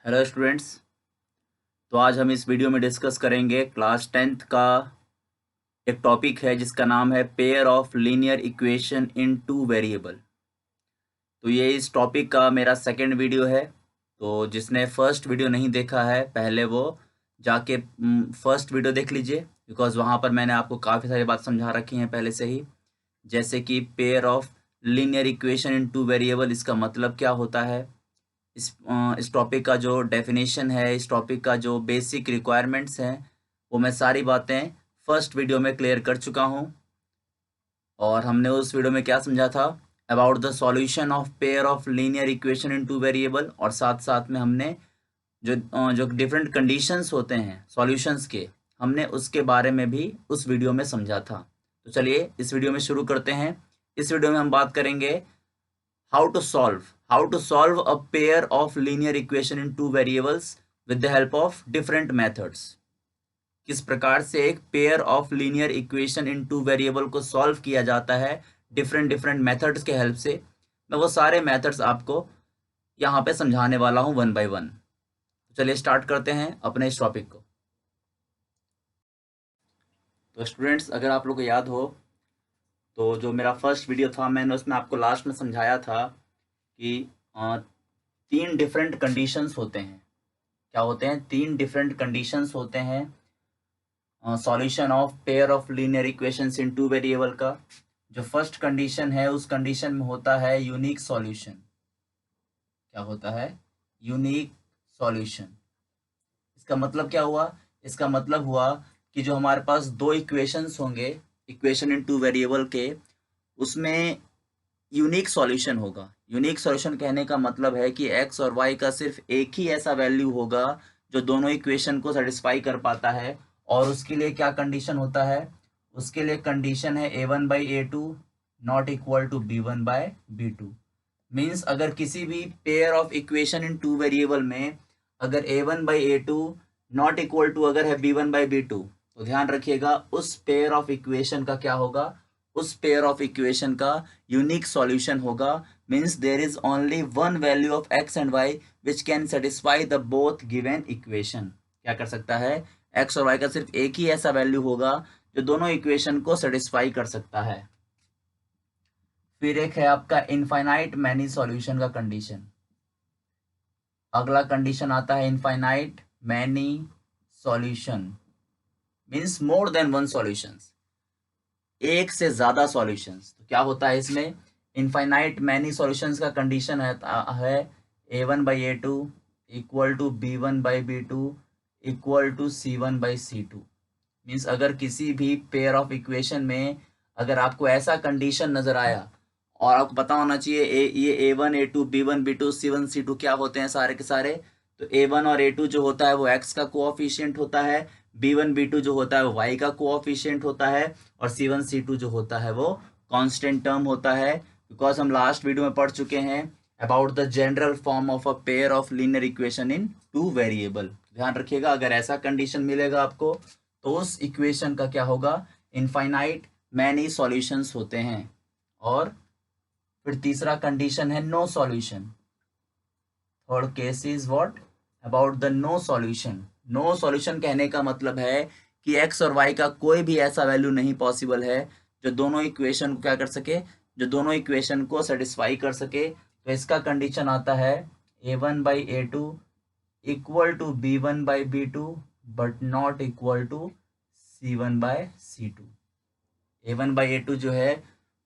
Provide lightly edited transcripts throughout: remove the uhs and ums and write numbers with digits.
Hello students. तो आज हम इस वीडियो में डिस्कस करेंगे क्लास 10th का एक टॉपिक है जिसका नाम है pair of linear equation in two variable. तो ये इस टॉपिक का मेरा सेकंड वीडियो है। तो जिसने फर्स्ट वीडियो नहीं देखा है पहले वो जाके फर्स्ट वीडियो देख लीजिए, बिकॉज वहाँ पर मैंने आपको काफ़ी सारी बात समझा रखी हैं पहले से ही। जैसे कि pair of linear equation in two variable, इसका मतलब क्या होता है, इस टॉपिक का जो डेफिनेशन है, इस टॉपिक का जो बेसिक रिक्वायरमेंट्स हैं, वो मैं सारी बातें फर्स्ट वीडियो में क्लियर कर चुका हूँ। और हमने उस वीडियो में क्या समझा था, about the solution of pair of linear equation in two variable, और साथ साथ में हमने जो डिफरेंट कंडीशंस होते हैं सॉल्यूशंस के, हमने उसके बारे में भी उस वीडियो में समझा था। तो चलिए इस वीडियो में शुरू करते हैं। इस वीडियो में हम बात करेंगे how to solve a pair of linear equation in two variables with the help of different methods। किस प्रकार से एक pair of linear equation in two variable को सॉल्व किया जाता है डिफरेंट डिफरेंट मेथड्स के हेल्प से। मैं वो सारे मेथड्स आपको यहाँ पे समझाने वाला हूँ वन बाय वन। चलिए स्टार्ट करते हैं अपने इस टॉपिक को। तो स्टूडेंट्स, अगर आप लोग को याद हो तो जो मेरा फर्स्ट वीडियो था मैंने उसमें आपको लास्ट में समझाया था कि तीन डिफरेंट कंडीशंस होते हैं। क्या होते हैं? तीन डिफरेंट कंडीशंस होते हैं solution of pair of linear equations in two variable का। जो फर्स्ट कंडीशन है उस कंडीशन में होता है यूनिक सॉल्यूशन। क्या होता है? Unique solution. इसका मतलब क्या हुआ? इसका मतलब हुआ कि जो हमारे पास दो इक्वेशंस होंगे इक्वेशन इन टू वेरिएबल के, उसमें यूनिक सॉल्यूशन होगा। यूनिक सॉल्यूशन कहने का मतलब है कि एक्स और वाई का सिर्फ एक ही ऐसा वैल्यू होगा जो दोनों इक्वेशन को सेटिस्फाई कर पाता है। और उसके लिए क्या कंडीशन होता है? उसके लिए कंडीशन है a1/a2 not equal to b1/b2। Means अगर किसी भी pair of equation in two variable में अगर a1/a2 नॉट इक्वल टू अगर है b1/b2, तो ध्यान रखिएगा उस पेयर ऑफ इक्वेशन का क्या होगा? उस पेयर ऑफ इक्वेशन का यूनिक सॉल्यूशन होगा। Means there is only one value of x and y which can satisfy the both given equation. क्या कर सकता है? एक्स और वाई का सिर्फ एक ही ऐसा वैल्यू होगा जो दोनों इक्वेशन को सेटिस्फाई कर सकता है। फिर एक है आपका इनफाइनाइट मैनी सॉल्यूशन का कंडीशन। अगला कंडीशन आता है infinite many solution, means more than one solutions, एक से ज्यादा सॉल्यूशंस। तो क्या होता है इसमें? इनफाइनाइट मैनी सॉल्यूशंस का कंडीशन है a1/a2 equal to b1/b2 equal to c1/c2। मीन्स अगर किसी भी पेयर ऑफ इक्वेशन में अगर आपको ऐसा कंडीशन नजर आया, और आपको पता होना चाहिए ये a1 a2 b1 b2 c1 c2 क्या होते हैं सारे के सारे। तो a1 और a2 जो होता है वो x का कोऑफिशिएंट होता है, b1 b2 जो होता है वो y का कोऑफिशिएंट होता है, और c1 c2 जो होता है वो कांस्टेंट टर्म होता है। बिकॉज हम लास्ट वीडियो में पढ़ चुके हैं about the general form of a pair of linear equation in two variable. ध्यान रखिएगा, अगर ऐसा कंडीशन मिलेगा आपको तो उस इक्वेशन का क्या होगा? इनफाइनाइट मैनी सॉल्यूशंस होते हैं। और फिर तीसरा कंडीशन है no solution. Third case is what? About the no solution. No solution कहने का मतलब है कि एक्स और वाई का कोई भी ऐसा वैल्यू नहीं पॉसिबल है जो दोनों इक्वेशन को क्या कर सके, जो दोनों इक्वेशन को सेटिस्फाई कर सके। तो इसका कंडीशन आता है a1/a2 equal to b1/b2 but not equal to c1/c2। a1/a2 जो है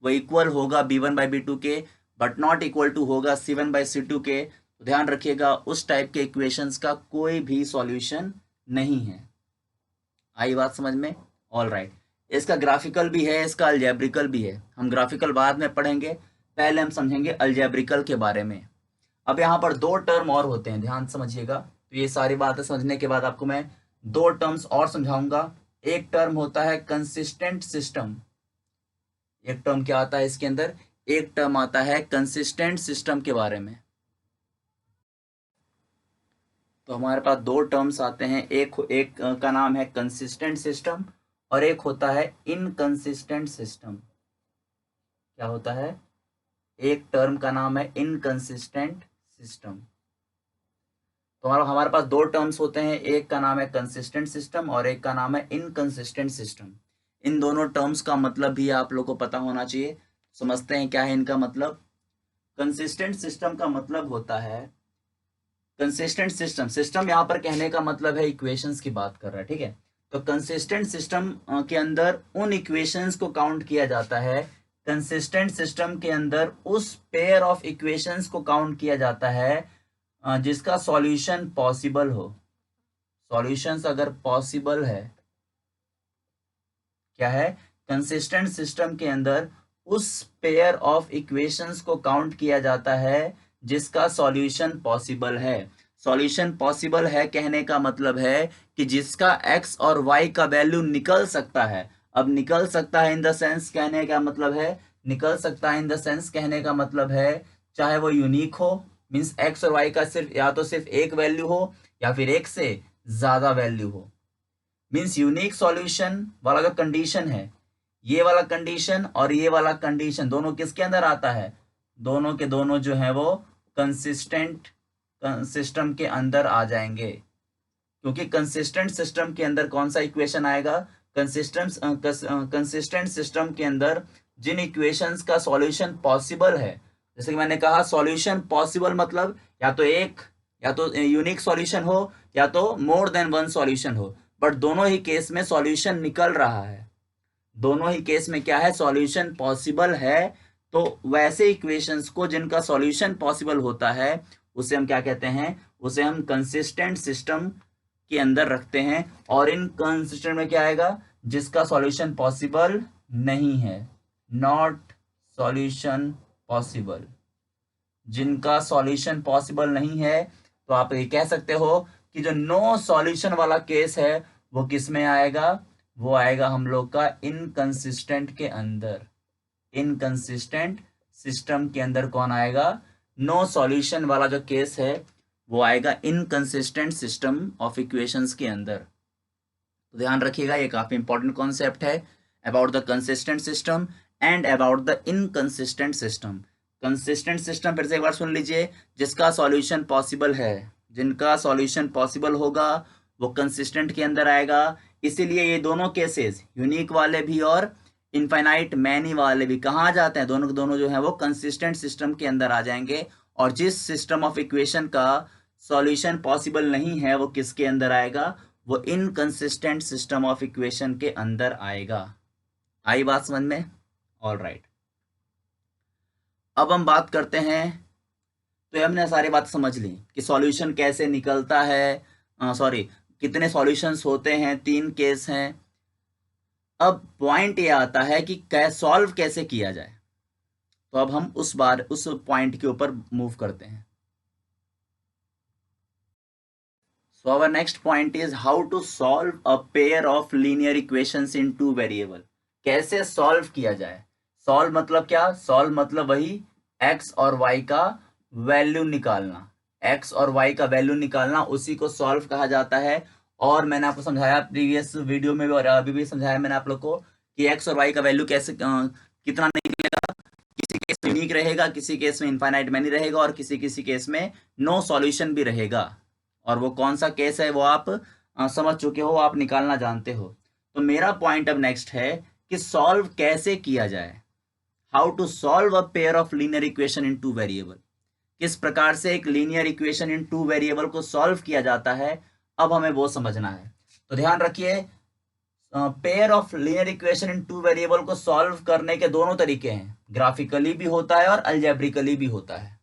वो इक्वल होगा b1/b2 के, बट नॉट इक्वल टू होगा c1/c2 के। तो ध्यान रखिएगा उस टाइप के इक्वेशंस का कोई भी सॉल्यूशन नहीं है। आई बात समझ में? All right. इसका ग्राफिकल भी है, इसका अलजेब्रिकल भी है। हम ग्राफिकल बाद में पढ़ेंगे, पहले हम समझेंगे अलजेब्रिकल के बारे में। अब यहाँ पर दो टर्म और होते हैं, ध्यान समझिएगा। तो ये सारी बातें समझने के बाद आपको मैं दो टर्म्स और समझाऊंगा। एक टर्म होता है कंसिस्टेंट सिस्टम। एक टर्म क्या आता है इसके अंदर? एक टर्म आता है कंसिस्टेंट सिस्टम के बारे में। तो हमारे पास दो टर्म्स आते हैं, एक एक का नाम है कंसिस्टेंट सिस्टम और एक होता है इनकंसिस्टेंट सिस्टम। क्या होता है? एक टर्म का नाम है इनकंसिस्टेंट सिस्टम। तो हमारे पास दो टर्म्स होते हैं, एक का नाम है कंसिस्टेंट सिस्टम और एक का नाम है इनकंसिस्टेंट सिस्टम। इन दोनों टर्म्स का मतलब भी आप लोग को पता होना चाहिए। समझते हैं क्या है इनका मतलब। कंसिस्टेंट सिस्टम का मतलब होता है, कंसिस्टेंट सिस्टम, सिस्टम यहाँ पर कहने का मतलब है इक्वेशंस की बात कर रहा है, ठीक है। तो कंसिस्टेंट सिस्टम के अंदर उन इक्वेशंस को काउंट किया जाता है, कंसिस्टेंट सिस्टम के अंदर उस पेयर ऑफ इक्वेशंस को काउंट किया जाता है जिसका सॉल्यूशन पॉसिबल हो। सॉल्यूशंस अगर पॉसिबल है, क्या है, कंसिस्टेंट सिस्टम के अंदर उस पेयर ऑफ इक्वेशंस को काउंट किया जाता है जिसका सॉल्यूशन पॉसिबल है। सॉल्यूशन पॉसिबल है कहने का मतलब है कि जिसका x और y का वैल्यू निकल सकता है। अब निकल सकता है इन द सेंस कहने का मतलब है, निकल सकता है इन द सेंस कहने का मतलब है चाहे वो यूनिक हो, मीन्स x और y का सिर्फ या तो सिर्फ एक वैल्यू हो या फिर एक से ज्यादा वैल्यू हो। मीन्स यूनिक सॉल्यूशन वाला जो कंडीशन है, ये वाला कंडीशन और ये वाला कंडीशन दोनों किसके अंदर आता है, दोनों के दोनों जो है वो कंसिस्टेंट सिस्टम के अंदर आ जाएंगे। क्योंकि कंसिस्टेंट सिस्टम के अंदर कौन सा इक्वेशन आएगा, कंसिस्टेंट सिस्टम के अंदर जिन इक्वेशंस का सॉल्यूशन पॉसिबल है, जैसे कि मैंने कहा सॉल्यूशन पॉसिबल मतलब या तो एक, या तो यूनिक सॉल्यूशन हो या तो मोर देन वन सॉल्यूशन हो, बट दोनों ही केस में सॉल्यूशन निकल रहा है, दोनों ही केस में क्या है, सॉल्यूशन पॉसिबल है। तो वैसे इक्वेशंस को जिनका सॉल्यूशन पॉसिबल होता है उसे हम क्या कहते हैं, उसे हम कंसिस्टेंट सिस्टम के अंदर रखते हैं। और इन कंसिस्टेंट में क्या आएगा, जिसका सॉल्यूशन पॉसिबल नहीं है, नॉट सॉल्यूशन पॉसिबल, जिनका सॉल्यूशन पॉसिबल नहीं है। तो आप ये कह सकते हो कि जो नो सॉल्यूशन वाला केस है वो किस में आएगा, वो आएगा हम लोग का इनकंसिस्टेंट के अंदर। इनकंसिस्टेंट सिस्टम के अंदर कौन आएगा, नो सॉल्यूशन वाला जो केस है वो आएगा इनकंसिस्टेंट सिस्टम ऑफ इक्वेशंस के अंदर। तो ध्यान रखिएगा, ये काफी इंपॉर्टेंट कॉन्सेप्ट है about the consistent system and about the inconsistent system. Consistent system फिर से एक बार सुन लीजिए, जिसका सॉल्यूशन पॉसिबल है, जिनका सॉल्यूशन पॉसिबल होगा वो कंसिस्टेंट के अंदर आएगा। इसीलिए ये दोनों केसेस, यूनिक वाले भी और इनफाइनाइट मैनी वाले भी, कहाँ जाते हैं, दोनों के दोनों जो है वो कंसिस्टेंट सिस्टम के अंदर आ जाएंगे। और जिस सिस्टम ऑफ इक्वेशन का सॉल्यूशन पॉसिबल नहीं है वो किसके अंदर आएगा, वो इनकंसिस्टेंट सिस्टम ऑफ इक्वेशन के अंदर आएगा। आई बात समझ में? All right. अब हम बात करते हैं, तो हमने सारी बात समझ ली कि सॉल्यूशन कैसे निकलता है, कितने सॉल्यूशंस होते हैं, 3 केस हैं। अब पॉइंट ये आता है कि सॉल्व कैसे किया जाए। तो अब हम उस पॉइंट के ऊपर मूव करते हैं। So our next point is how to solve a pair of linear equations in 2 variable। कैसे सॉल्व किया जाए। सॉल्व मतलब क्या, सॉल्व मतलब वही x और y का वैल्यू निकालना, x और y का वैल्यू निकालना, उसी को सॉल्व कहा जाता है। और मैंने आपको समझाया प्रीवियस वीडियो में भी और अभी भी समझाया मैंने आप लोग को कि x और y का वैल्यू कैसे कितना निकलेगा। किसी केस में यूनिक रहेगा, किसी केस में इनफाइनाइट मैनी रहेगा और किसी किसी केस में नो सॉल्यूशन भी रहेगा। और वो कौन सा केस है वो आप समझ चुके हो, आप निकालना जानते हो। तो मेरा पॉइंट अब नेक्स्ट है कि सॉल्व कैसे किया जाए, how to solve a pair of linear equation in 2 variable. किस प्रकार से एक लीनियर इक्वेशन इन 2 वेरिएबल को सॉल्व किया जाता है, अब हमें वो समझना है। तो ध्यान रखिए, pair of linear equation in 2 variable को सॉल्व करने के दोनों तरीके हैं, ग्राफिकली भी होता है और अलजेब्रिकली भी होता है।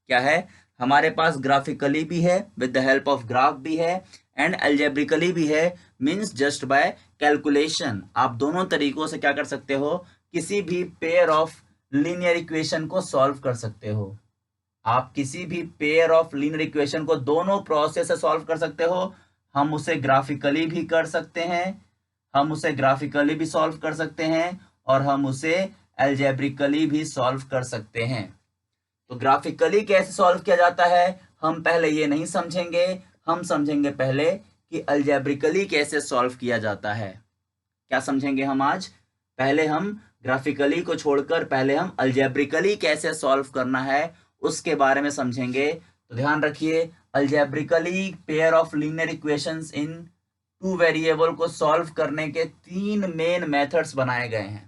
क्या है, हमारे पास ग्राफिकली भी है with the help of graph भी है एंड अलजेब्रिकली भी है, मींस जस्ट बाय कैलकुलेशन। आप दोनों तरीकों से क्या कर सकते हो, किसी भी पेयर ऑफ लीनियर इक्वेशन को सॉल्व कर सकते हो। आप किसी भी पेयर ऑफ लीनियर इक्वेशन को दोनों प्रोसेस से सॉल्व कर सकते हो। हम उसे ग्राफिकली भी कर सकते हैं, हम उसे ग्राफिकली भी सॉल्व कर सकते हैं और हम उसे अलजेब्रिकली भी सॉल्व कर सकते हैं। तो ग्राफिकली कैसे सॉल्व किया जाता है हम पहले ये नहीं समझेंगे, हम समझेंगे पहले कि अलजेब्रिकली कैसे सॉल्व किया जाता है। क्या समझेंगे हम आज, पहले हम ग्राफिकली को छोड़कर पहले हम अलजेब्रिकली कैसे सॉल्व करना है उसके बारे में समझेंगे। तो ध्यान रखिए, algebraically pair of linear equations in two variable को सॉल्व करने के 3 मेन मेथड्स बनाए गए हैं।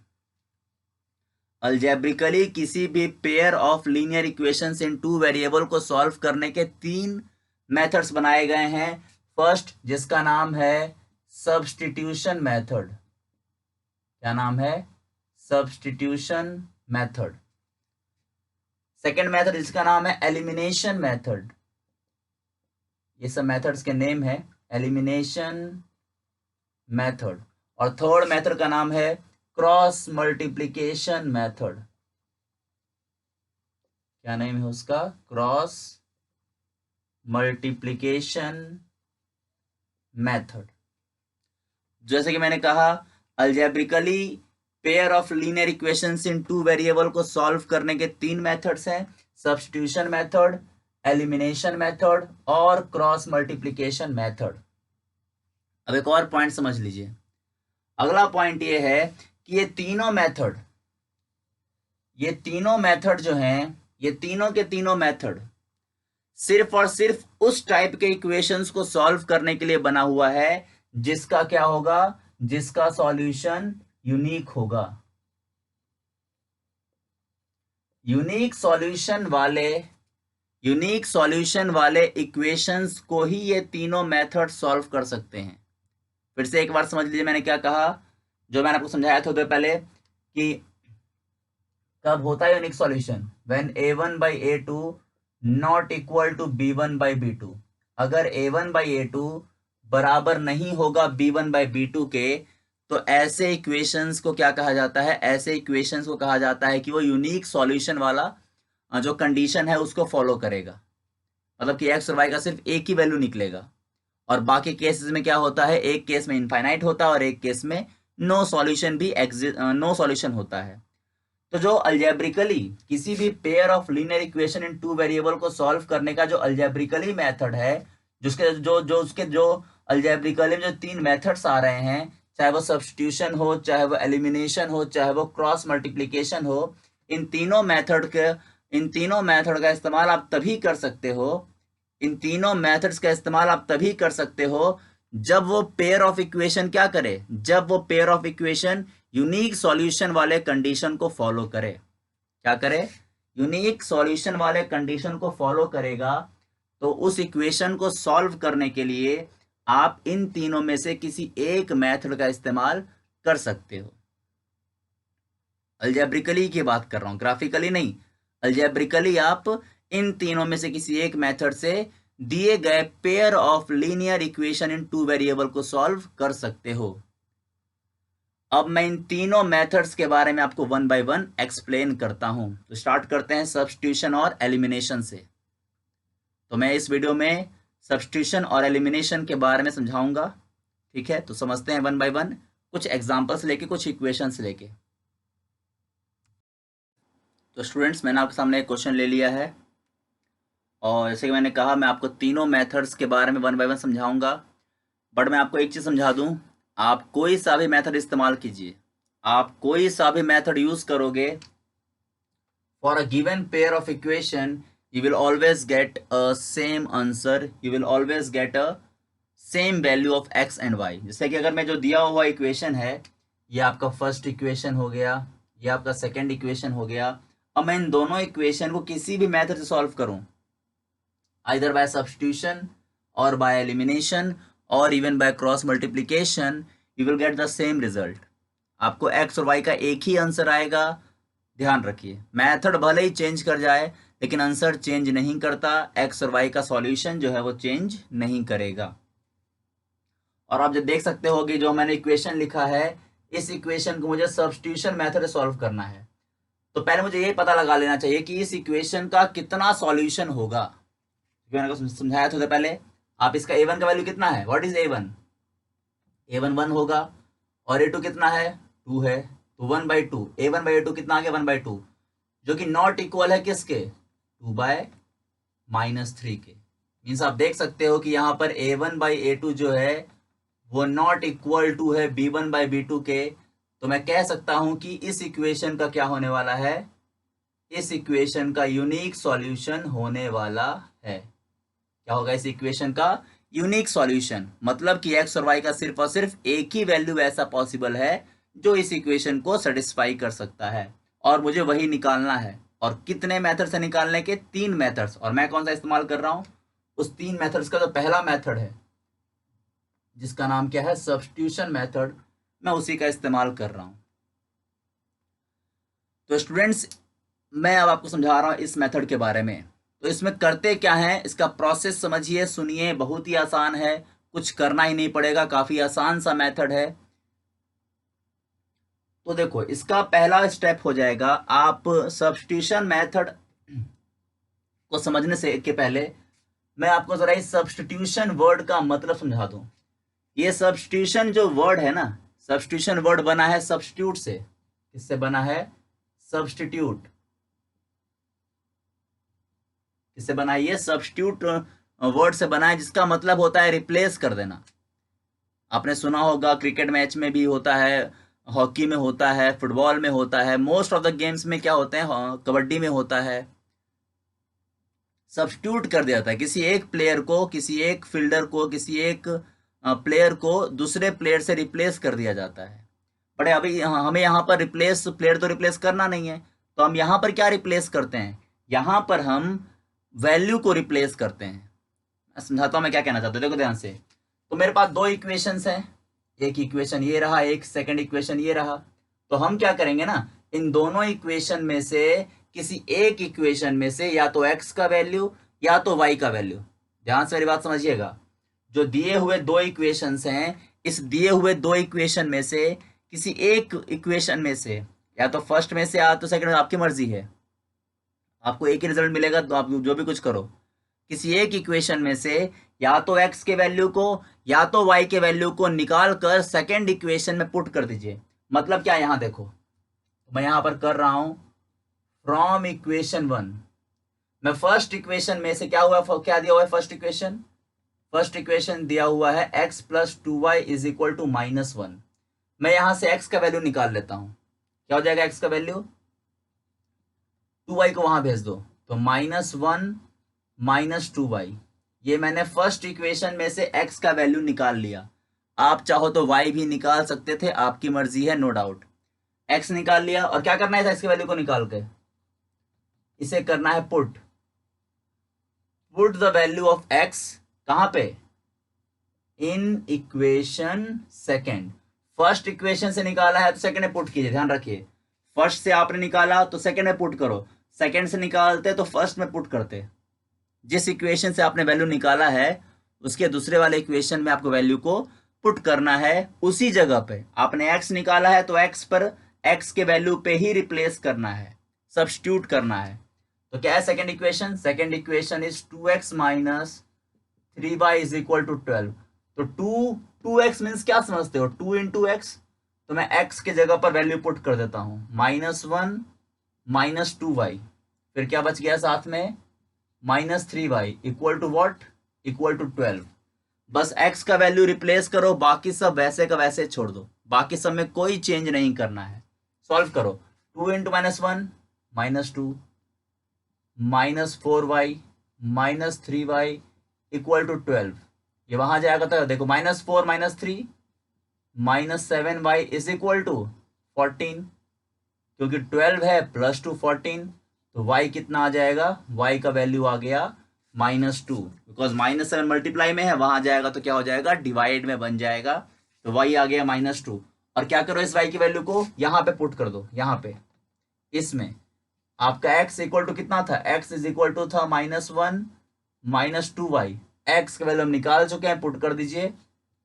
अलजेब्रिकली किसी भी pair of linear equations in two variable को सॉल्व करने के 3 मेथड्स बनाए गए हैं। फर्स्ट, जिसका नाम है सब्स्टिट्यूशन मेथड। क्या नाम है? Substitution method. सेकेंड मेथड जिसका नाम है एलिमिनेशन मेथड। ये सब मेथड्स के नेम है, एलिमिनेशन मेथड। और थर्ड मेथड का नाम है क्रॉस मल्टीप्लिकेशन मेथड। क्या नेम है उसका? Cross multiplication method. जैसे कि मैंने कहा, algebraically pair of linear equations in two variable को सॉल्व करने के 3 मेथड्स हैं, सब्स्टिट्यूशन मेथड, एलिमिनेशन मेथड और क्रॉस मल्टीप्लिकेशन मेथड। अब एक और पॉइंट समझ लीजिए। अगला पॉइंट ये है कि ये तीनों मेथड जो हैं, ये तीनों के तीनों मेथड सिर्फ और सिर्फ उस टाइप के इक्वेशंस को सॉल्व करने के लिए बना हुआ है जिसका क्या होगा? जिसका सॉल्यूशन यूनिक होगा। यूनिक सॉल्यूशन वाले इक्वेशंस को ही ये तीनों मेथड सॉल्व कर सकते हैं। फिर से एक बार समझ लीजिए मैंने क्या कहा, जो मैंने आपको समझाया था तो पहले, कि कब होता है unique solution? When a1 by a2 not equal to b1 by b2। अगर a1 by a2 बराबर नहीं होगा b1 by b2 के, तो ऐसे इक्वेशंस को क्या कहा जाता है? ऐसे इक्वेशंस को कहा जाता है कि वो यूनिक सॉल्यूशन वाला जो कंडीशन है उसको फॉलो करेगा। मतलब कि एक्स और वाई का सिर्फ एक ही वैल्यू निकलेगा, और बाकी केसेस में क्या होता है? एक केस में इनफाइनाइट होता है और एक केस में नो सॉल्यूशन होता है। तो जो अलजेब्रिकली किसी भी pair of linear equation in two variable को सॉल्व करने का जो अलजेब्रिकली मेथड है, जो अलजेब्रिकली में जो 3 मेथड्स आ रहे हैं, चाहे वो सब्स्टिट्यूशन हो, चाहे वो एलिमिनेशन हो, चाहे वो क्रॉस मल्टीप्लिकेशन हो, इन तीनों मेथड का इस्तेमाल आप तभी कर सकते हो, इन तीनों मेथड्स का इस्तेमाल आप तभी कर सकते हो जब वो पेयर ऑफ इक्वेशन क्या करे? जब वो pair of equation unique solution वाले कंडीशन को फॉलो करे। क्या करे? यूनिक सॉल्यूशन वाले कंडीशन को फॉलो करेगा। तो उस इक्वेशन को सॉल्व करने के लिए आप इन तीनों में से किसी एक मेथड का इस्तेमाल कर सकते हो। अलजेब्रिकली की बात कर रहा हूं, ग्राफिकली नहीं। अलजेब्रिकली आप इन तीनों में से किसी एक मेथड से दिए गए pair of linear equation in two variable को सॉल्व कर सकते हो। अब मैं इन तीनों मेथड्स के बारे में आपको 1 by 1 एक्सप्लेन करता हूं। तो स्टार्ट करते हैं सब्स्टिट्यूशन और एलिमिनेशन से। तो मैं इस वीडियो में सब्स्टिट्यूशन और एलिमिनेशन के बारे में समझाऊंगा। ठीक है, तो समझते हैं 1 by 1, कुछ एग्जांपल्स लेके, कुछ इक्वेशंस लेके। तो स्टूडेंट्स, मैंने आपके सामने एक क्वेश्चन ले लिया है, और जैसे कि मैंने कहा, मैं आपको तीनों मेथड्स के बारे में 1 by 1 समझाऊंगा। बट मैं आपको एक चीज़ समझा दूं, आप कोई सा भी मेथड इस्तेमाल कीजिए, आप कोई सा भी मेथड यूज करोगे, for a given pair of equation you will always get a same answer, you will always get a same value of x and y. जैसे कि अगर मैं जो दिया हुआ इक्वेशन है, ये आपका फर्स्ट इक्वेशन हो गया, ये आपका सेकेंड इक्वेशन हो गया। अब मैं इन दोनों इक्वेशन को किसी भी मेथड से सॉल्व करूं, आइदर बाय सब्स्टिट्यूशन और बाय एलिमिनेशन और even by cross multiplication, you will get the same result. आपको एक्स और वाई का एक ही आंसर आएगा। ध्यान रखिए, मेथड भले ही चेंज कर जाए लेकिन आंसर चेंज नहीं करता। एक्स और वाई का सॉल्यूशन जो है वो चेंज नहीं करेगा। और आप जो देख सकते हो कि जो मैंने इक्वेशन लिखा है, इस इक्वेशन को मुझे सब्स्टिट्यूशन मेथड से सॉल्व करना है। तो पहले मुझे ये पता लगा लेना चाहिए कि इस इक्वेशन का कितना सॉल्यूशन होगा। मैंने समझाया था पहले, आप इसका a1 का वैल्यू कितना है? What is a1? a1 1 होगा, और a2 कितना है? 2 है। तो 1 by 2, a1 by a2 कितना आ गया? 1 by 2, जो कि नॉट इक्वल है किसके? 2 by -3 के। मीन्स आप देख सकते हो कि यहाँ पर a1 by a2 जो है वो नॉट इक्वल टू है b1 by b2 के। तो मैं कह सकता हूं कि इस इक्वेशन का क्या होने वाला है? इस इक्वेशन का यूनिक सॉल्यूशन होने वाला है। क्या होगा इस इक्वेशन का यूनिक सॉल्यूशन, मतलब कि एक्स और वाई का सिर्फ और सिर्फ एक ही वैल्यू ऐसा पॉसिबल है जो इस इक्वेशन को सेटिस्फाई कर सकता है, और मुझे वही निकालना है। और कितने मेथड से निकालने के? 3 मेथड्स। और मैं कौन सा इस्तेमाल कर रहा हूं? उस 3 मेथड्स का जो पहला मेथड है जिसका नाम क्या है, सब्स्टिट्यूशन मेथड, मैं उसी का इस्तेमाल कर रहा हूं। तो स्टूडेंट्स, मैं अब आपको समझा रहा हूं इस मेथड के बारे में। तो इसमें करते क्या है, इसका प्रोसेस समझिए, सुनिए, बहुत ही आसान है, कुछ करना ही नहीं पड़ेगा, काफी आसान सा मेथड है। तो देखो, इसका पहला स्टेप हो जाएगा, आप सब्स्टिट्यूशन मेथड को समझने से के पहले मैं आपको जरा इस सब्स्टिट्यूशन वर्ड का मतलब समझा दूं। ये सब्स्टिट्यूशन जो वर्ड है ना, सब्स्टिट्यूशन वर्ड बना है सब्स्टिट्यूट से। किससे बना है? सब्स्टिट्यूट। किससे बना है? ये सब्स्टिट्यूट वर्ड से बना है, जिसका मतलब होता है रिप्लेस कर देना। आपने सुना होगा, क्रिकेट मैच में भी होता है, हॉकी में होता है, फुटबॉल में होता है, मोस्ट ऑफ द गेम्स में क्या होते हैं, कबड्डी में होता है, सब्स्टिट्यूट कर दिया जाता है। किसी एक प्लेयर को, किसी एक फील्डर को, किसी एक प्लेयर को दूसरे प्लेयर से रिप्लेस कर दिया जाता है। बट अभी हमें यहाँ पर रिप्लेस प्लेयर तो रिप्लेस करना नहीं है, तो हम यहाँ पर क्या रिप्लेस करते हैं? यहाँ पर हम वैल्यू को रिप्लेस करते हैं। मैं समझाता हूँ मैं क्या कहना चाहता हूँ, देखो ध्यान से। तो मेरे पास 2 इक्वेशंस हैं, एक इक्वेशन ये रहा, एक सेकंड इक्वेशन ये रहा। तो हम क्या करेंगे ना, इन दोनों इक्वेशन में से किसी एक इक्वेशन में से या तो x का वैल्यू या तो y का वैल्यू, ध्यान से मेरी बात समझिएगा, जो दिए हुए 2 इक्वेशंस हैं, इस दिए हुए 2 इक्वेशन में से किसी एक इक्वेशन में से, या तो फर्स्ट में से या तो सेकंड में, आपकी मर्जी है, आपको एक ही रिजल्ट मिलेगा, तो आप जो भी कुछ करो। किसी एक इक्वेशन में से या तो x के वैल्यू को या तो y के वैल्यू को निकाल कर सेकेंड इक्वेशन में पुट कर दीजिए। मतलब क्या, यहां देखो, मैं यहां पर कर रहा हूं फ्रॉम इक्वेशन 1। मैं फर्स्ट इक्वेशन में से क्या हुआ, क्या दिया हुआ है फर्स्ट इक्वेशन? फर्स्ट इक्वेशन दिया हुआ है x plus 2y is equal to -1। मैं यहां से x का वैल्यू निकाल लेता हूं। क्या हो जाएगा x का वैल्यू? 2y को वहां भेज दो, तो -1 -2y। ये मैंने फर्स्ट इक्वेशन में से x का वैल्यू निकाल लिया। आप चाहो तो y भी निकाल सकते थे, आपकी मर्जी है, नो डाउट। x निकाल लिया, और क्या करना है x के वैल्यू को निकाल के? इसे करना है put the value of x कहां पे? In equation second. First equation से निकाला है तो सेकेंड में पुट कीजिए, ध्यान रखिए। फर्स्ट से आपने निकाला तो सेकेंड में पुट करो, सेकेंड से निकालते तो फर्स्ट में पुट करते। जिस इक्वेशन से आपने वैल्यू निकाला है उसके दूसरे वाले इक्वेशन में आपको वैल्यू को पुट करना है। उसी जगह पे आपने x निकाला है तो x पर x के वैल्यू पे ही रिप्लेस करना है, सब्स्टिट्यूट करना है। तो क्या है second equation? Second equation is 2x minus 3y is equal to 12। तो 2x मीन्स क्या समझते हो? 2 इंटू एक्स। तो मैं x के जगह पर वैल्यू पुट कर देता हूं, -1 -2y, फिर क्या बच गया साथ में? -3y equal to what? Equal to 12। बस x का वैल्यू रिप्लेस करो, बाकी सब वैसे का वैसे छोड़ दो, बाकी सब में कोई चेंज नहीं करना है। सॉल्व करो, 2 into -1 -2 -4y -3y equal to 12। ये वहां जाएगा तो देखो, -4 -3 -7y इज इक्वल टू 14, क्योंकि 12 है प्लस 2 14, तो y कितना आ जाएगा? y का वैल्यू आ गया -2, बिकॉज -7 मल्टीप्लाई में है, वहां जाएगा तो क्या हो जाएगा? डिवाइड में बन जाएगा, तो y आ गया -2। और क्या करो, इस y की वैल्यू को यहाँ पे पुट कर दो, यहाँ पे इसमें आपका x इक्वल टू कितना था? x इज इक्वल टू था -1 -2y। x का वैल्यू हम निकाल चुके हैं, पुट कर दीजिए,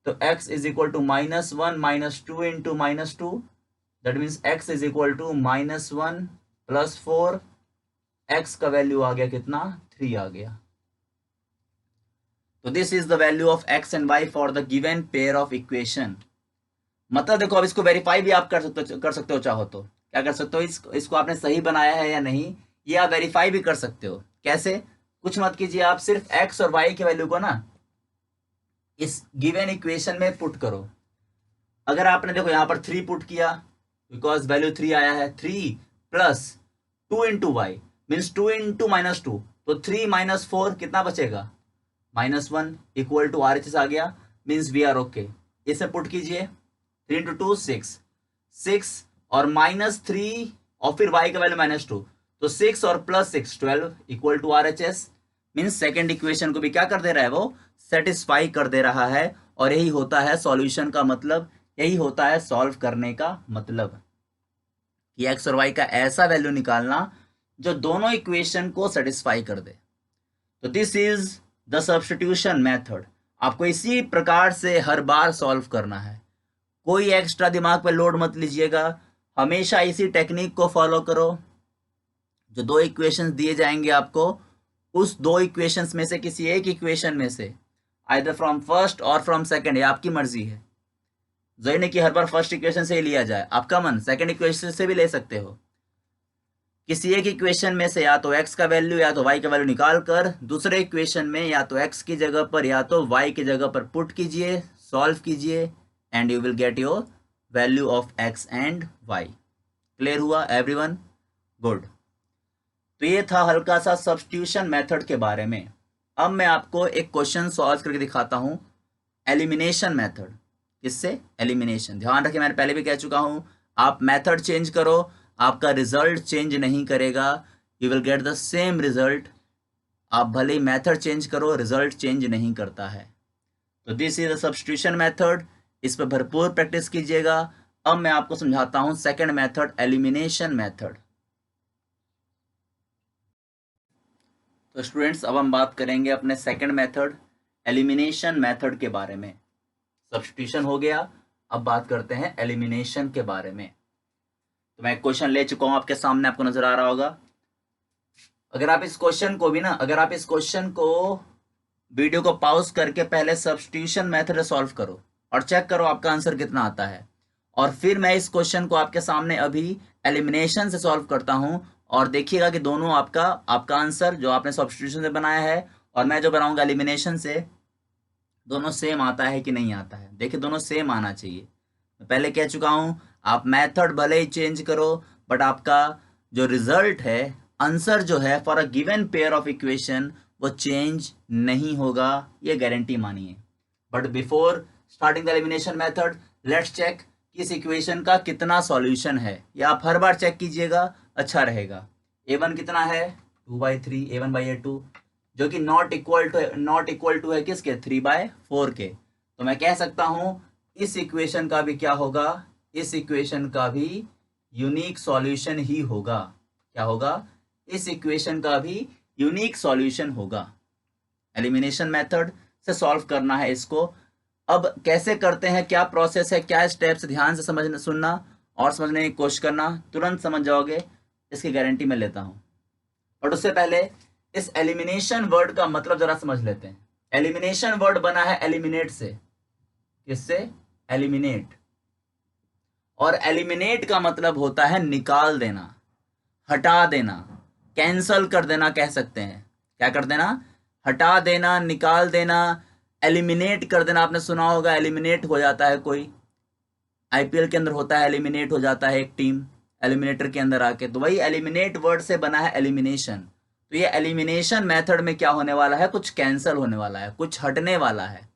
तो x is equal to -1 -2 into -2, that means x is equal to -1 plus 4, x का वैल्यू आ गया कितना? 3 आ गया। तो this is the value of x and y for the given pair of equation. मतलब देखो, अब इसको वेरीफाई भी आप कर सकते हो चाहो तो। क्या कर सकते हो? इसको आपने सही बनाया है या नहीं, ये आप वेरीफाई भी कर सकते हो। कैसे? कुछ मत कीजिए, आप सिर्फ x और y की वैल्यू को ना इस गिवन इक्वेशन में पुट करो। अगर आपने देखो यहाँ पर 3 पुट किया, बिकॉज वैल्यू 3 आया है, 3 plus 2 into y means 2 into -2, तो 3 -4 कितना बचेगा? -1 इक्वल टू RHS आ गया, मीन्स वी आर ओके। इसे पुट कीजिए, 3 इंटू 2 6 और -3 और फिर y का वैल्यू -2, तो 6 और +6 12 equal to RHS, means second equation को भी क्या कर दे रहा है, वो सेटिस्फाई कर दे रहा है। और यही होता है सॉल्यूशन का मतलब, यही होता है सॉल्व करने का मतलब, कि x और y का ऐसा वैल्यू निकालना जो दोनों इक्वेशन को सेटिस्फाई कर दे। तो this is the substitution method. आपको इसी प्रकार से हर बार सॉल्व करना है, कोई एक्स्ट्रा दिमाग पे लोड मत लीजिएगा, हमेशा इसी टेक्निक को फॉलो करो। जो दो इक्वेशंस दिए जाएंगे आपको, उस दो इक्वेशंस में से किसी एक इक्वेशन में से, आइदर फ्रॉम फर्स्ट और फ्रॉम सेकंड, ये आपकी मर्जी है। जरूरी नहीं कि हर बार फर्स्ट इक्वेशन से ही लिया जाए, आपका मन, सेकंड इक्वेशन से भी ले सकते हो। किसी एक इक्वेशन में से या तो x का वैल्यू या तो y का वैल्यू निकाल कर दूसरे इक्वेशन में या तो x की जगह पर या तो y की जगह पर पुट कीजिए, सॉल्व कीजिए, and you will get your value of x and y। Clear हुआ एवरीवन? गुड। तो ये था हल्का सा सब्स्टिट्यूशन मेथड के बारे में। अब मैं आपको एक क्वेश्चन सॉल्व करके दिखाता हूं, एलिमिनेशन मेथड। किससे? एलिमिनेशन। ध्यान रखिए, मैंने पहले भी कह चुका हूं, आप मेथड चेंज करो, आपका रिजल्ट चेंज नहीं करेगा, you will get the same result. आप भले ही मेथड चेंज करो, रिजल्ट चेंज नहीं करता है। तो this is the substitution method, इस पर भरपूर प्रैक्टिस कीजिएगा। अब मैं आपको समझाता हूं सेकंड मेथड, एलिमिनेशन मेथड। तो स्टूडेंट्स, अब हम बात करेंगे अपने सेकंड मेथड, एलिमिनेशन मेथड के बारे में। सब्स्टिट्यूशन हो गया, अब बात करते हैं एलिमिनेशन के बारे में। तो मैं एक क्वेश्चन ले चुका हूं आपके सामने, आपको नजर आ रहा होगा। अगर आप इस क्वेश्चन को भी ना, अगर आप इस क्वेश्चन को वीडियो को पॉज करके पहले सब्स्टिट्यूशन मेथड सॉल्व करो और चेक करो आपका आंसर कितना आता है, और फिर मैं इस क्वेश्चन को आपके सामने अभी एलिमिनेशन से सॉल्व करता हूं, और देखिएगा कि दोनों आपका आंसर जो आपने सब्स्टिट्यूशन से बनाया है और मैं जो बनाऊंगा एलिमिनेशन से, दोनों सेम आता है कि नहीं आता है। देखिए, दोनों सेम आना चाहिए। मैं पहले कह चुका हूं, आप मेथड भले ही चेंज करो, बट आपका जो रिजल्ट है, आंसर जो है for a given pair of equation, वो चेंज नहीं होगा, ये गारंटी मानिए। But before starting the elimination method, let's check कि इस इक्वेशन का कितना सॉल्यूशन है। ये आप हर बार चेक कीजिएगा, अच्छा रहेगा। a1 कितना है? 2/3, a1/a2, जो कि नॉट इक्वल टू है किसके? 3/4 के। तो मैं कह सकता हूं इस इक्वेशन का भी क्या होगा? इस इक्वेशन का भी यूनिक सॉल्यूशन ही होगा। क्या होगा? इस इक्वेशन का भी यूनिक सॉल्यूशन होगा। एलिमिनेशन मेथड से सॉल्व करना है इसको। अब कैसे करते हैं, क्या प्रोसेस है, क्या स्टेप्स, ध्यान से समझना, सुनना और समझने की कोशिश करना, तुरंत समझ जाओगे, इसकी गारंटी मैं लेता हूं। और उससे पहले इस एलिमिनेशन वर्ड का मतलब जरा समझ लेते हैं। एलिमिनेशन वर्ड बना है एलिमिनेट से। किससे? एलिमिनेट। और एलिमिनेट का मतलब होता है निकाल देना, हटा देना, कैंसल कर देना, कह सकते हैं। क्या कर देना? हटा देना, निकाल देना, एलिमिनेट कर देना। आपने सुना होगा एलिमिनेट हो जाता है कोई, आईपीएल के अंदर होता है, एलिमिनेट हो जाता है एक टीम एलिमिनेटर के अंदर आके, तो वही एलिमिनेट वर्ड से बना है एलिमिनेशन। तो ये एलिमिनेशन मेथड में क्या होने वाला है? कुछ कैंसल होने वाला है, कुछ हटने वाला है,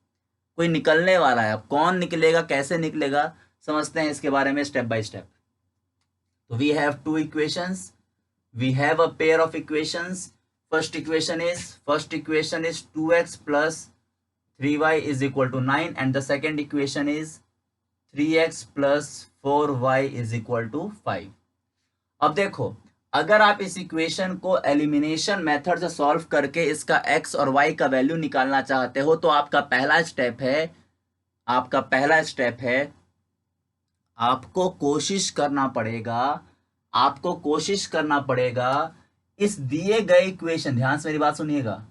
कोई निकलने वाला है। अब कौन निकलेगा, कैसे निकलेगा, समझते हैं इसके बारे में स्टेप बाय स्टेप। तो we have two equations, we have a pair of equations. First equation is 2x plus 3y is equal to 9, and the second equation is 3x plus 4y is equal to 5. अब देखो, अगर आप इस equation को elimination method से solve करके इसका x और y का वैल्यू निकालना चाहते हो, तो आपका पहला स्टेप है, आपको कोशिश करना पड़ेगा इस दिए गए इक्वेशन, ध्यान से मेरी बात सुनिएगा,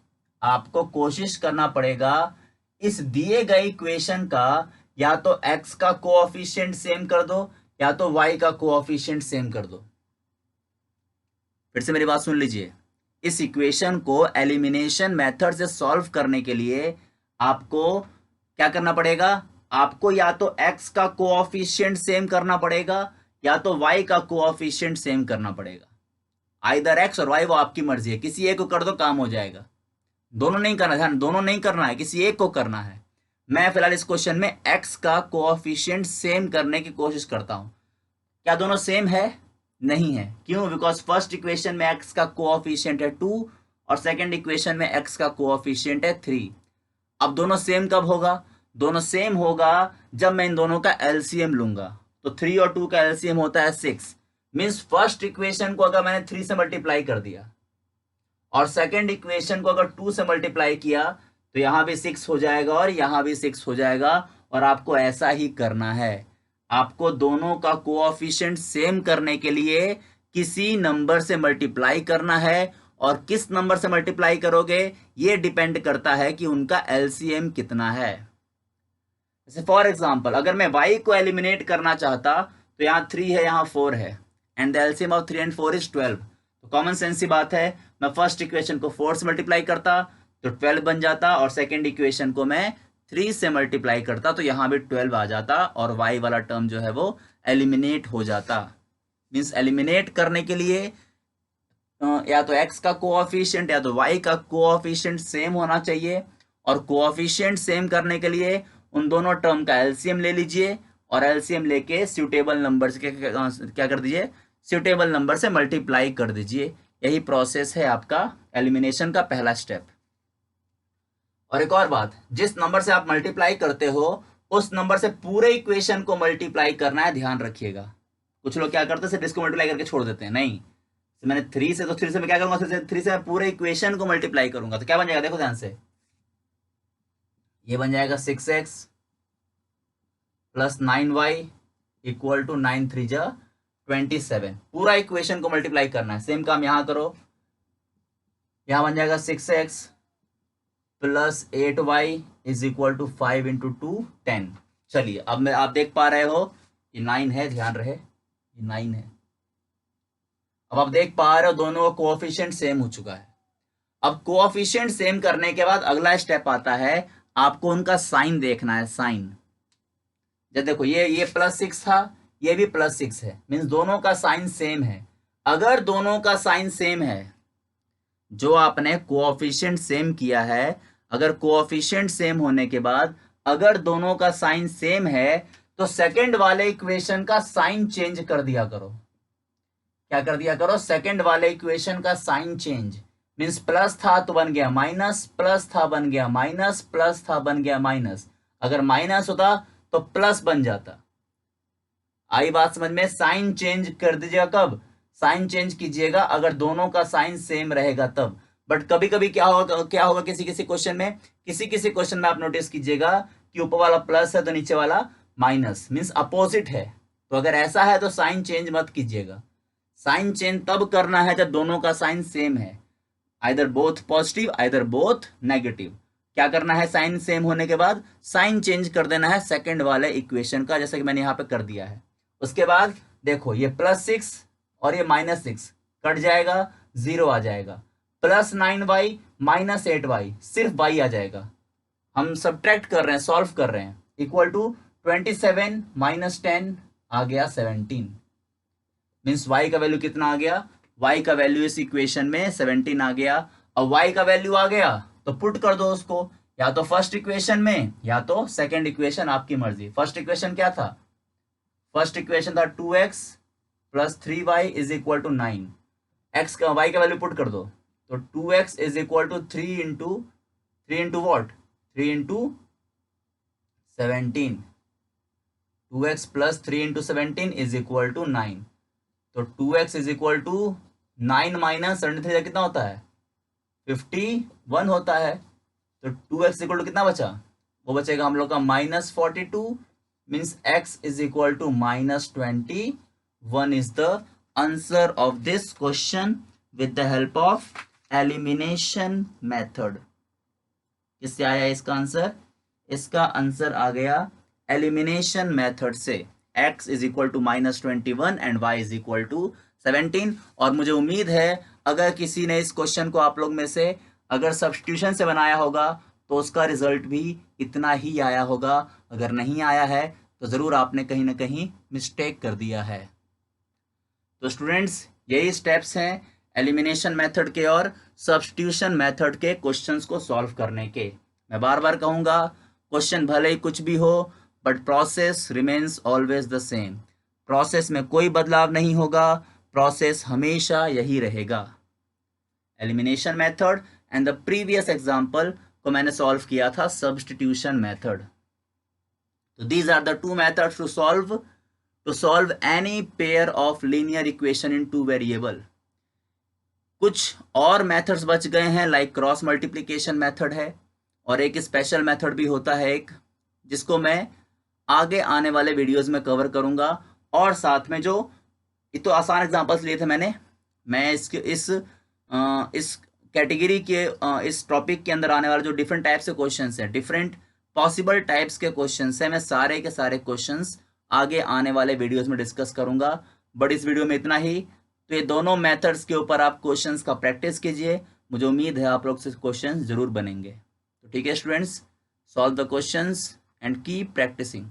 आपको कोशिश करना पड़ेगा इस दिए गए इक्वेशन का या तो x का कोएफिशिएंट सेम कर दो या तो y का कोएफिशिएंट सेम कर दो। फिर से मेरी बात सुन लीजिए, इस इक्वेशन को एलिमिनेशन मेथड से सॉल्व करने के लिए आपको क्या करना पड़ेगा? आपको या तो x का कोएफिशिएंट सेम करना पड़ेगा या तो y का कोएफिशिएंट सेम करना पड़ेगा। आइदर x और y, वो आपकी मर्जी है, किसी एक को कर दो, काम हो जाएगा। दोनों नहीं करना, ध्यान, दोनों नहीं करना है, किसी एक को करना है। मैं फिलहाल इस क्वेश्चन में x का कोएफिशिएंट सेम करने की कोशिश करता हूं। क्या दोनों सेम है? नहीं है। क्यों? बिकॉज फर्स्ट इक्वेशन में x का कोएफिशिएंट है 2 और सेकंड इक्वेशन में x का कोएफिशिएंट है 3। अब दोनों सेम कब होगा? दोनों सेम होगा जब मैं इन दोनों का एलसीएम लूंगा। तो 3 और 2 का एलसीएम होता है 6। मीन्स फर्स्ट इक्वेशन को अगर मैंने 3 से मल्टीप्लाई कर दिया और सेकेंड इक्वेशन को अगर 2 से मल्टीप्लाई किया तो यहां भी 6 हो जाएगा और यहां भी 6 हो जाएगा। और आपको ऐसा ही करना है। आपको दोनों का कोएफिशिएंट सेम करने के लिए किसी नंबर से मल्टीप्लाई करना है, और किस नंबर से मल्टीप्लाई करोगे ये डिपेंड करता है कि उनका एलसीएम कितना है। जैसे फॉर एग्जांपल अगर मैं y को एलिमिनेट करना चाहता तो यहाँ 3 है, यहाँ 4 है, and the LCM of 3 and 4 is 12। तो कॉमन सेंस की बात है, मैं फर्स्ट इक्वेशन को 4 से मल्टीप्लाई करता तो 12 बन जाता, और सेकेंड इक्वेशन को मैं 3 से मल्टीप्लाई करता तो यहाँ भी 12 आ जाता, और y वाला टर्म जो है वो एलिमिनेट हो जाता। मीन्स एलिमिनेट करने के लिए या तो x का कोएफिशिएंट या तो y का कोएफिशिएंट सेम होना चाहिए, और कोएफिशिएंट सेम करने के लिए उन दोनों टर्म का एलसीएम ले लीजिए, और एलसीएम लेके सूटेबल नंबर से क्या कर दीजिए, सूटेबल नंबर से मल्टीप्लाई कर दीजिए। यही प्रोसेस है आपका एलिमिनेशन का पहला स्टेप। और एक और बात, जिस नंबर से आप मल्टीप्लाई करते हो उस नंबर से पूरे इक्वेशन को मल्टीप्लाई करना है, ध्यान रखिएगा। कुछ लोग क्या करते हैं, इसको मल्टीप्लाई करके छोड़ देते हैं। नहीं, तो मैंने 3 से, तो 3 से मैं क्या करूंगा, 3 से मैं पूरे इक्वेशन को मल्टीप्लाई करूंगा तो क्या बन जाएगा, देखो ध्यान से, ये बन जाएगा 6x plus 9y equal to 9 3 जा 27। पूरा इक्वेशन को मल्टीप्लाई करना है। सेम काम यहां करो, यहां बन जाएगा 6x plus 8y is equal to 5 into 2 10। चलिए अब मैं, आप देख पा रहे हो ये 9 है, ध्यान रहे ये 9 है। अब आप देख पा रहे हो दोनों का कोएफिशिएंट सेम हो चुका है। अब कोएफिशिएंट सेम करने के बाद अगला स्टेप आता है, आपको उनका साइन देखना है। साइन, जब देखो ये +6 था, ये भी +6 है, मीन्स दोनों का साइन सेम है। अगर दोनों का साइन सेम है, जो आपने कोएफिशिएंट सेम किया है, अगर कोएफिशिएंट सेम होने के बाद अगर दोनों का साइन सेम है तो सेकंड वाले इक्वेशन का साइन चेंज कर दिया करो। क्या कर दिया करो, सेकंड वाले इक्वेशन का साइन चेंज। मीन्स प्लस था तो बन गया माइनस, प्लस था बन गया माइनस, प्लस था बन गया माइनस। अगर माइनस होता तो प्लस बन जाता। आई बात समझ में? साइन चेंज कर दीजिएगा कब, साइन चेंज कीजिएगा अगर दोनों का साइन सेम रहेगा तब। बट कभी कभी क्या होगा किसी किसी क्वेश्चन में, किसी क्वेश्चन में आप नोटिस कीजिएगा कि ऊपर वाला प्लस है तो नीचे वाला माइनस, मीन्स अपोजिट है। तो अगर ऐसा है तो साइन चेंज मत कीजिएगा। साइन चेंज तब करना है जब दोनों का साइन सेम है, either both positive either both negative. क्या करना है, साइन सेम होने के बाद साइन चेंज कर देना है सेकंड वाले इक्वेशन का, जैसे कि मैंने यहाँ पे कर दिया है। उसके बाद देखो ये +6 और ये -6 कट जाएगा, 0 आ जाएगा। प्लस 9y माइनस 8y, सिर्फ y आ जाएगा। हम सब्ट्रैक्ट कर रहे हैं, सॉल्व कर रहे हैं। इक्वल टू 27 माइनस 10 आ गया 17। मीन्स y का वैल्यू कितना आ गया, y का वैल्यू इस इक्वेशन में 17 आ गया। अब y का वैल्यू आ गया तो पुट कर दो उसको, या तो फर्स्ट इक्वेशन में या तो सेकंड इक्वेशन, आपकी मर्जी। फर्स्ट इक्वेशन क्या था, फर्स्ट इक्वेशन था 2x plus 3y is equal to 9। x का y का वैल्यू पुट कर दो तो 2x is equal to 3 into what, 3 into 17। 2x plus 3 into 17 is equal to 9। तो 2x is equal to 9 minus 73 कितना होता है, 51 होता है। तो 2x इक्वल टू कितना बचा, वो बचेगा हम लोग का -42। Means x is equal to -21 is the answer of this question with the help of elimination method. किससे आया इसका आंसर, इसका आंसर आ गया एलिमिनेशन मेथड से। x is equal to -21 and y is equal to 17। और मुझे उम्मीद है अगर किसी ने इस क्वेश्चन को आप लोग में से अगर सब्स्टिट्यूशन से बनाया होगा तो उसका रिजल्ट भी इतना ही आया होगा। अगर नहीं आया है तो ज़रूर आपने कहीं ना कहीं मिस्टेक कर दिया है। तो स्टूडेंट्स, यही स्टेप्स हैं एलिमिनेशन मेथड के और सब्स्टिट्यूशन मेथड के क्वेश्चंस को सॉल्व करने के। मैं बार बार कहूँगा, क्वेश्चन भले ही कुछ भी हो but process remains always the same. Process में कोई बदलाव नहीं होगा, प्रोसेस हमेशा यही रहेगा। Elimination method and the previous example को मैंने सॉल्व किया था सब्स्टिट्यूशन मेथड। तो these are the two methods to solve any pair of linear equation in two variable. कुछ और मेथड्स बच गए हैं, लाइक क्रॉस मल्टीप्लिकेशन मेथड है और एक स्पेशल मेथड भी होता है एक, जिसको मैं आगे आने वाले वीडियोस में कवर करूंगा। और साथ में जो ये तो आसान एग्जांपल्स लिए थे मैं इस कैटेगरी के इस टॉपिक के अंदर आने वाले जो डिफरेंट टाइप्स के क्वेश्चंस हैं, डिफरेंट पॉसिबल टाइप्स के क्वेश्चंस हैं, मैं सारे के सारे क्वेश्चंस आगे आने वाले वीडियोस में डिस्कस करूंगा। बट इस वीडियो में इतना ही। तो ये दोनों मेथड्स के ऊपर आप क्वेश्चंस का प्रैक्टिस कीजिए, मुझे उम्मीद है आप लोग से क्वेश्चंस जरूर बनेंगे। तो ठीक है students, solve the questions and keep practising.